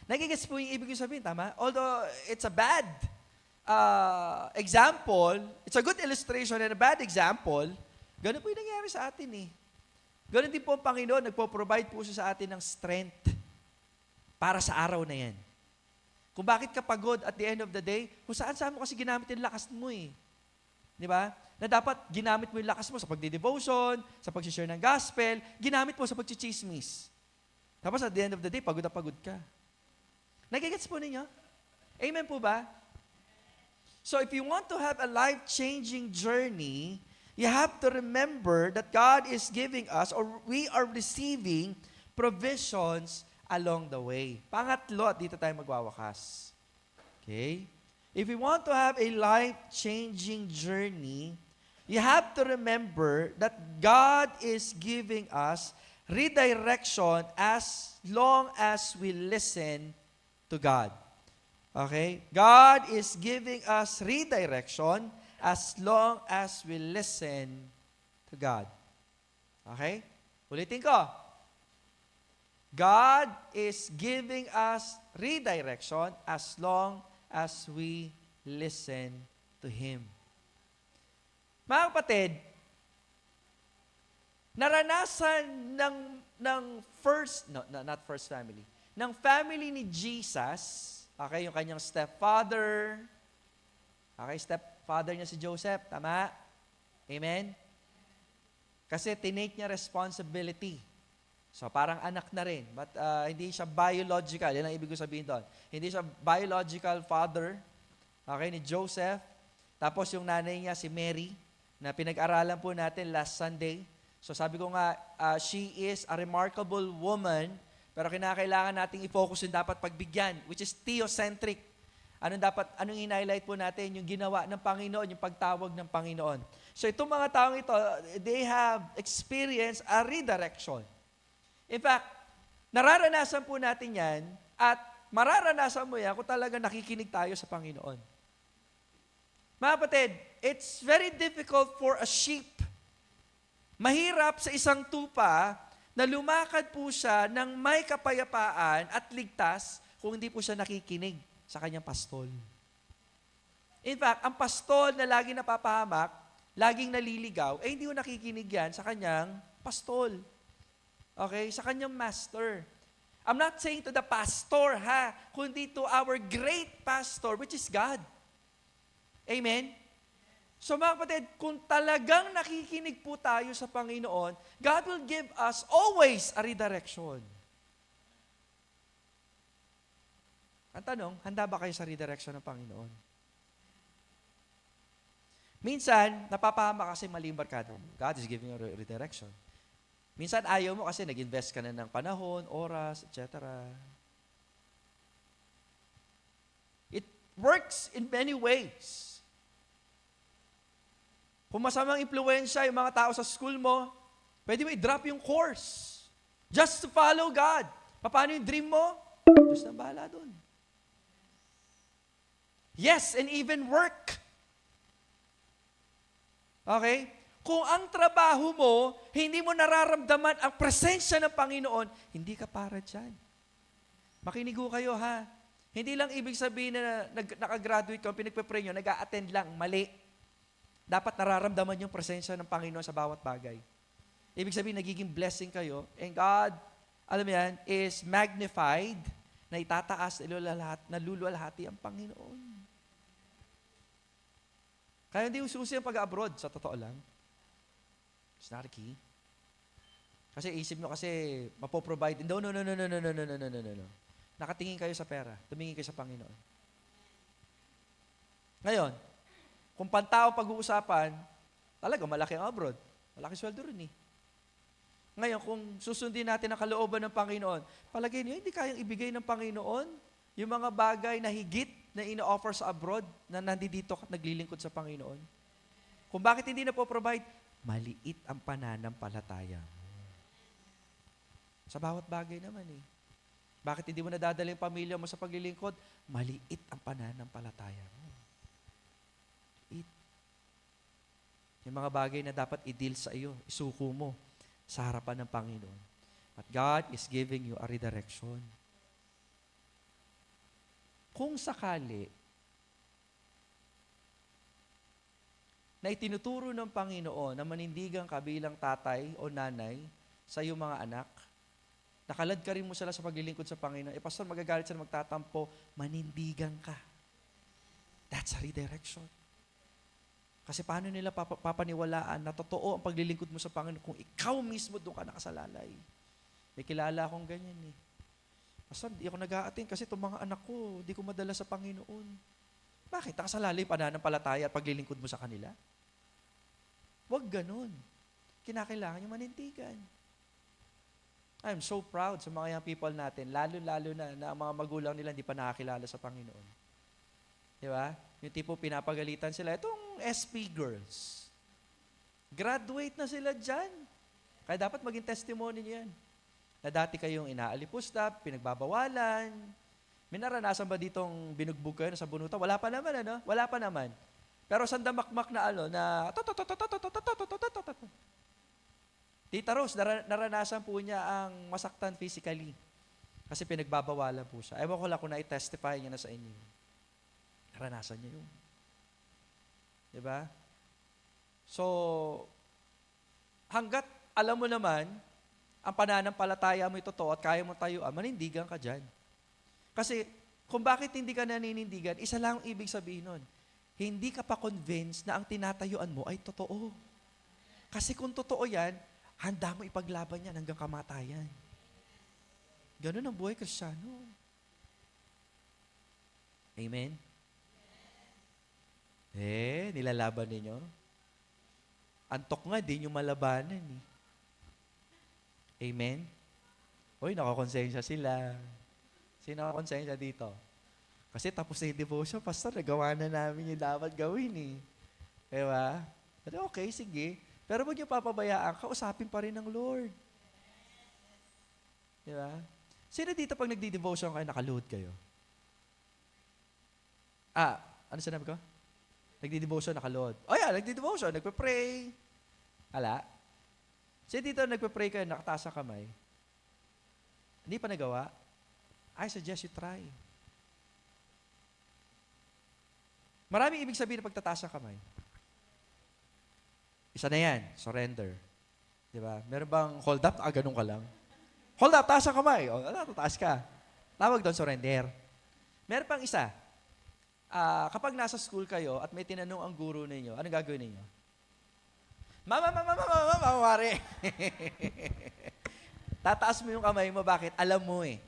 Nagigets po yung ibig sabihin, tama? Although, it's a bad example, it's a good illustration and a bad example, ganun po yung nangyari sa atin Ganun din po ang Panginoon, nagpo-provide po siya sa atin ng strength para sa araw na yan. Kung bakit ka pagod at the end of the day, kung saan mo kasi ginamit yung lakas mo Di ba? Na dapat ginamit mo yung lakas mo sa pagdi-devotion, sa pag-share ng gospel, ginamit mo sa pag-chismis. Tapos at the end of the day, pagod na pagod ka. Nagigets po ninyo? Amen po ba? So if you want to have a life-changing journey, you have to remember that God is giving us or we are receiving provisions along the way. Pangatlo, at dito tayo magwawakas. Okay? If we want to have a life-changing journey, you have to remember that God is giving us redirection as long as we listen to God. Okay? God is giving us redirection as long as we listen to God. Okay? Ulitin ko. God is giving us redirection as long as we listen to Him. Mga kapatid, naranasan not first family, ng family ni Jesus, okay, yung kanyang stepfather, okay, stepfather niya si Joseph, tama? Amen? Kasi tinake niya responsibility. So parang anak na rin, but hindi siya biological, yan ang ibig ko sabihin doon. Hindi siya biological father, okay, ni Joseph. Tapos yung nanay niya si Mary, na pinag-aralan po natin last Sunday. So sabi ko nga, she is a remarkable woman, pero kinakailangan nating i-focus yung dapat pagbigyan, which is theocentric. Anong in-highlight po natin? Yung ginawa ng Panginoon, yung pagtawag ng Panginoon. So itong mga taong ito, they have experienced a redirection. In fact, nararanasan po natin yan at mararanasan mo yan kung talaga nakikinig tayo sa Panginoon. Mga kapatid, it's very difficult for a sheep. Mahirap sa isang tupa na lumakad po siya ng may kapayapaan at ligtas kung hindi po siya nakikinig sa kanyang pastol. In fact, ang pastol na laging napapahamak, laging naliligaw, hindi ko nakikinig yan sa kanyang pastol. Okay? Sa kanyang master. I'm not saying to the pastor, kundi to our great pastor, which is God. Amen? So mga kapatid, kung talagang nakikinig po tayo sa Panginoon, God will give us always a redirection. Ang tanong, handa ba kayo sa redirection ng Panginoon? Minsan, napapahama kasi maling barkada. God is giving you a redirection. Minsan, ayaw mo kasi nag-invest ka na ng panahon, oras, etc. It works in many ways. Kung masamang impluensya yung mga tao sa school mo, pwede mo i-drop yung course. Just to follow God. Paano yung dream mo? Diyos na bahala dun. Yes, and even work. Okay? Kung ang trabaho mo, hindi mo nararamdaman ang presensya ng Panginoon, hindi ka para dyan. Makinig ho kayo Hindi lang ibig sabihin na nakagraduate ka, pinagpe-pray nyo, nag-a-attend lang, mali. Dapat nararamdaman yung presensya ng Panginoon sa bawat bagay. Ibig sabihin, nagiging blessing kayo, and God, alam mo yan, is magnified na itataas, naluluwalhati ang Panginoon. Kaya hindi ususi ang pag-abroad, sa totoo lang. It's not a key. Kasi isip nyo kasi, mapoprovide. No. Nakatingin kayo sa pera. Tumingin kayo sa Panginoon. Ngayon, kung pantao pag-uusapan, talaga malaki ang abroad. Malaki sweldo rin eh. Ngayon, kung susundin natin ang kalooban ng Panginoon, palagay niyo, hindi kayang ibigay ng Panginoon yung mga bagay na higit na ino-offer sa abroad na nandito at naglilingkod sa Panginoon. Kung bakit hindi na po-provide, maliit ang pananampalataya. Sa bawat bagay naman eh. Bakit hindi mo nadadala yung pamilya mo sa paglilingkod? Maliit ang pananampalataya mo. Maliit. Yung mga bagay na dapat i-deal sa iyo, isuko mo sa harapan ng Panginoon. But God is giving you a redirection. Kung sakali na itinuturo ng Panginoon na manindigan ka bilang tatay o nanay sa iyong mga anak, nakalad ka rin mo sila sa paglilingkod sa Panginoon, pastor, magagalit sila, magtatampo, manindigan ka. That's a redirection. Kasi paano nila papaniwalaan na totoo ang paglilingkod mo sa Panginoon kung ikaw mismo doon ka nakasalalay? May kilala akong ganyan eh. Pastor, di ako nag-a-attend kasi itong mga anak ko, di ko madala sa Panginoon. Bakit? Nakasalalay pananampalataya at paglilingkod mo sa kanila? Huwag ganun. Kinakailangan yung manindigan. I'm so proud sa mga young people natin, lalo-lalo na ang mga magulang nila hindi pa nakakilala sa Panginoon. Di ba? Yung tipo pinapagalitan sila. Itong SP girls. Graduate na sila dyan. Kaya dapat maging testimony niyan. Na dati kayong inaalipustap, pinagbabawalan. May naranasan ba ditong binugbog kayo sa bunutan? Wala pa naman, ano? Wala pa naman. Pero sandamakmak na na Tita Rose, naranasan po niya ang masaktan physically. Kasi pinagbabawalan po siya. Ewan ko lang kung na-testify niya na sa inyo. Naranasan niya yun. Diba? So, hanggat alam mo naman, ang pananampalataya mo totoo at kaya mo tayuan, manindigan ka dyan. Kasi, kung bakit hindi ka naninindigan, isa lang ang ibig sabihin nun. Hindi ka pa convinced na ang tinatayuan mo ay totoo. Kasi kung totoo yan, handa mo ipaglaban yan hanggang kamatayan. Ganun ang buhay Kristiyano. Amen? Nilalaban ninyo. Antok nga, di nyo malabanan eh. Amen? Uy, nakakonsensya sila. Sino nakakonsensya dito? Kasi tapos na yung devotion, Pastor, nagawa na namin yung dapat gawin eh. Diba? Okay, sige. Pero huwag niyo papabayaan, kausapin pa rin ng Lord. Diba? Sino dito pag nagdi-devotion kayo, nakaload kayo? Ano sinabi ko? Nagdi-devotion, nakaload. Nagdi-devotion, nagpe-pray. Hala? Sino dito nagpe-pray kayo, nakataas ang kamay? Hindi pa nagawa? I suggest you try. Maraming ibig sabihin ng pagtataas ng kamay. Isa na yan, surrender. Di ba? Meron bang hold up? Ganun ka lang. Hold up, taas ang kamay. Taas ka. Tawag doon, surrender. Meron pang isa. Kapag nasa school kayo at may tinanong ang guro ninyo, ano gagawin ninyo? Mamari. Tataas mo yung kamay mo. Bakit? Alam mo eh.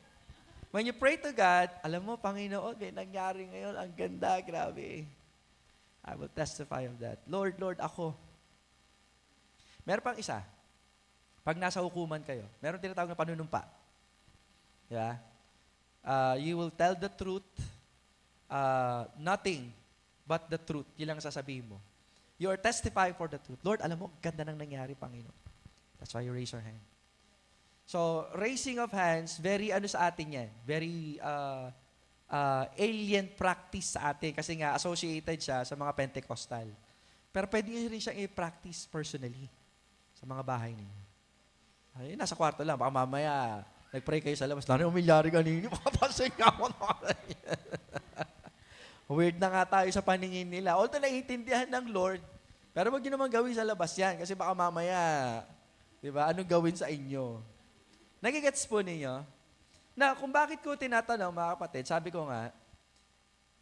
When you pray to God, alam mo, Panginoon, may nangyari ngayon. Ang ganda, grabe. I will testify of that. Lord, ako. Meron pang isa. Pag nasa hukuman kayo, meron tinatawag na panunumpa. Diba? You will tell the truth, nothing but the truth. Yun lang sasabihin mo. You are testifying for the truth. Lord, alam mo, ganda nang nangyari, Panginoon. That's why you raise your hand. So, raising of hands, very sa atin yan. Very alien practice sa atin kasi nga associated siya sa mga Pentecostal. Pero pwede nyo rin siyang i-practice personally sa mga bahay ninyo. Ay, nasa kwarto lang. Baka mamaya, nag-pray kayo sa labas. Lalo umilyari kanina. Makapasing ako. Weird na nga tayo sa paningin nila. Although naiintindihan ng Lord, pero wag nyo naman gawin sa labas yan kasi baka mamaya, di ba, anong gawin sa inyo? Nagigets po ninyo? Na kung bakit ko tinatanong, mga kapatid, sabi ko nga,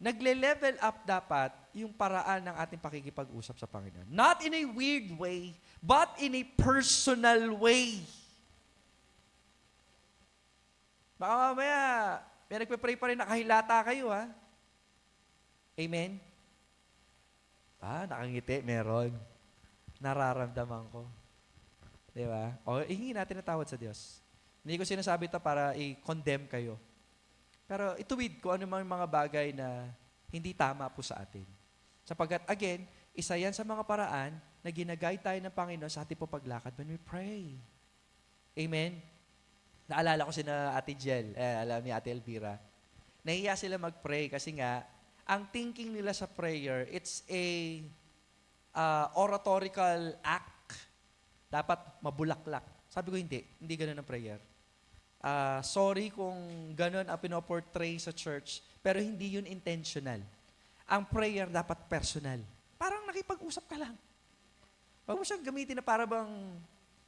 nagle-level up dapat yung paraan ng ating pakikipag-usap sa Panginoon. Not in a weird way, but in a personal way. Baka mamaya, may nagpe-pray pa rin, nakahilata kayo, ha? Amen? Nakangiti, meron. Nararamdaman ko. Di ba? O, ihingi natin ang tawad sa Diyos. Hindi ko sinasabi ito para i-condemn kayo. Pero ituwid ko ano mga bagay na hindi tama po sa atin. Sapagkat, again, isa yan sa mga paraan na ginagay tayo ng Panginoon sa ating paglakad when we pray. Amen? Naalala ko sina Ate Jel, alam ni Ate Elvira. Nahiya sila mag-pray kasi nga, ang thinking nila sa prayer, it's a oratorical act. Dapat mabulaklak. Sabi ko, hindi ganun ang prayer. Sorry kung ganun ang pinoportray sa church, pero hindi yun intentional. Ang prayer dapat personal. Parang nakipag-usap ka lang. Huwag mo siyang gamitin na para bang,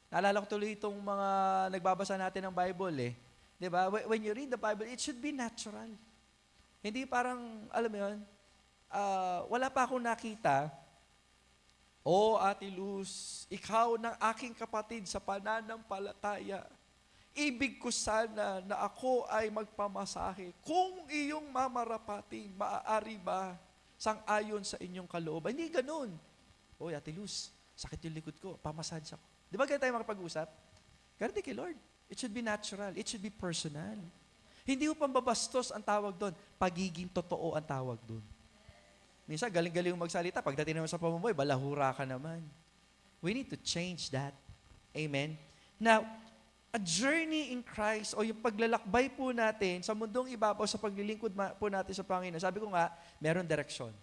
naalala ko tuloy itong mga nagbabasa natin ng Bible eh. Diba? When you read the Bible, it should be natural. Hindi parang, alam mo yun, wala pa akong nakita, Ate Luz, ikaw ng aking kapatid sa pananampalataya. Ibig ko sana na ako ay magpamasahe. Kung iyong mamarapatin, maaari ba sang-ayon sa inyong kalooban? Hindi ganun. Ate Luz, sakit yung likod ko, pamassage ako. Di ba ganyan tayo makapag-usap? Ganun din kay Lord. It should be natural. It should be personal. Hindi mo pambabastos ang tawag doon. Pagiging totoo ang tawag doon. Minsan, galing-galing yung magsalita. Pagdating naman sa pamumuhay, balahura ka naman. We need to change that. Amen? Now, a journey in Christ o yung paglalakbay po natin sa mundong ibabaw sa paglilingkod po natin sa Panginoon. Sabi ko nga, meron direksyon.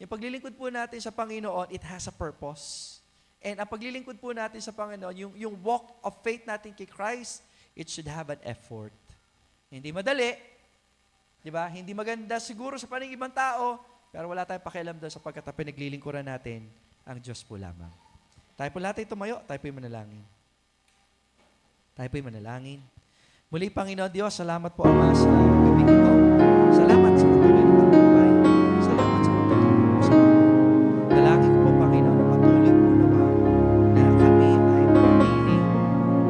Yung paglilingkod po natin sa Panginoon, it has a purpose. And ang paglilingkod po natin sa Panginoon, yung walk of faith natin kay Christ, it should have an effort. Hindi madali, di ba? Hindi maganda siguro sa paningin ibang tao, pero wala tayong pakialam doon sapagkat ang pinaglilingkuran natin ang Diyos po lamang. Tayo po lahat ay tumayo, tayo po manalangin. Tayo po'y manalangin. Muli, Panginoon Diyos, salamat po, Ama, sa gabi ito. Salamat sa patuloy na pagtubay. Salamat sa pagtutulong mo sa amin. Dalangin ko po, Panginoon, na patuloy po nawa na kami ay manatili.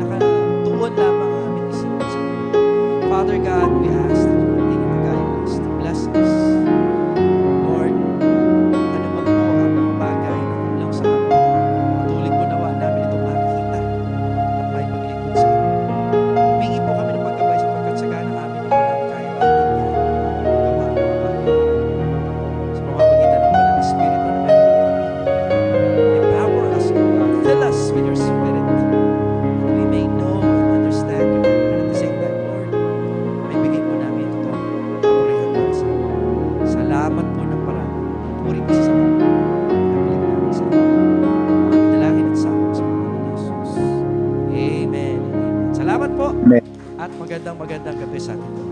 Nakatuon lamang ang aming isipan sa iyo. Father God, we ask that you continue to guide us, to bless us. Lord, ano man po ang mga bagay na kulang sa amin, patuloy po nawa namin itong makita at may paglingkod sa iyo. Humingi po kami ng paggabay sapagkat sagana amin hindi po namin kaya maintindihan gawa ang mga bagay. Sa pamamagitan ng Banal na Espiritu na meron po kami, empower us, O God. Fill us with your Spirit that we may know and understand your word. And at the same time, Lord, may bigay po namin ito kapurihan para sa iyo. Salamat po ng parang puri pa sa mga pinabilig namin sa iyo. Aming dalangin at sakot sa mga ni Jesus. Amen. Amen. Salamat po. At magandang gabi sa atin.